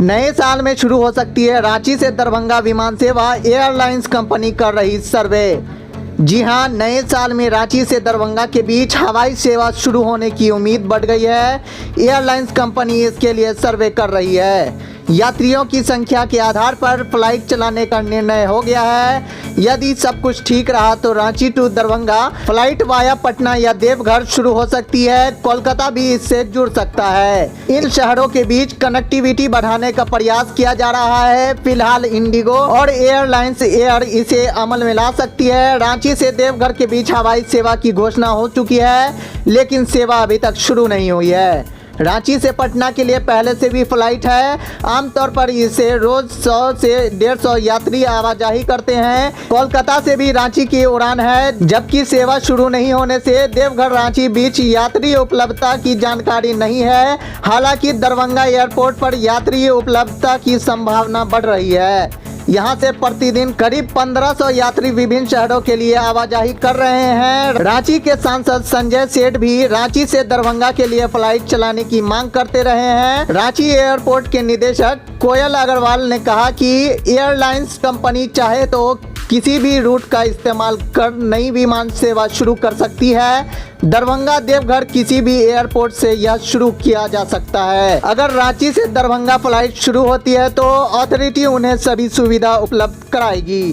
नए साल में शुरू हो सकती है रांची से दरभंगा विमान सेवा, एयरलाइंस कंपनी कर रही सर्वे। जी हां, नए साल में रांची से दरभंगा के बीच हवाई सेवा शुरू होने की उम्मीद बढ़ गई है। एयरलाइंस कंपनी इसके लिए सर्वे कर रही है। यात्रियों की संख्या के आधार पर फ्लाइट चलाने का निर्णय हो गया है। यदि सब कुछ ठीक रहा तो Ranchi to Darbhanga flight via Patna या देवघर शुरू हो सकती है। कोलकाता भी इससे जुड़ सकता है। इन शहरों के बीच कनेक्टिविटी बढ़ाने का प्रयास किया जा रहा है। फिलहाल इंडिगो और एयरलाइंस एयर इसे अमल में ला सकती है। रांची से देवघर के बीच हवाई सेवा की घोषणा हो चुकी है, लेकिन सेवा अभी तक शुरू नहीं हुई है। रांची से पटना के लिए पहले से भी फ्लाइट है। आमतौर पर इसे रोज 100 से 150 यात्री आवाजाही करते हैं। कोलकाता से भी रांची की उड़ान है, जबकि सेवा शुरू नहीं होने से देवघर रांची बीच यात्री उपलब्धता की जानकारी नहीं है। हालांकि दरभंगा एयरपोर्ट पर यात्री उपलब्धता की संभावना बढ़ रही है। यहाँ से प्रतिदिन करीब 1500 यात्री विभिन्न शहरों के लिए आवाजाही कर रहे हैं। रांची के सांसद संजय सेठ भी रांची से दरभंगा के लिए फ्लाइट चलाने की मांग करते रहे हैं। रांची एयरपोर्ट के निदेशक कोयल अग्रवाल ने कहा कि एयरलाइंस कंपनी चाहे तो किसी भी रूट का इस्तेमाल कर नई विमान सेवा शुरू कर सकती है। दरभंगा देवघर किसी भी एयरपोर्ट से यह शुरू किया जा सकता है। अगर रांची से दरभंगा फ्लाइट शुरू होती है तो अथॉरिटी उन्हें सभी सुविधा उपलब्ध कराएगी।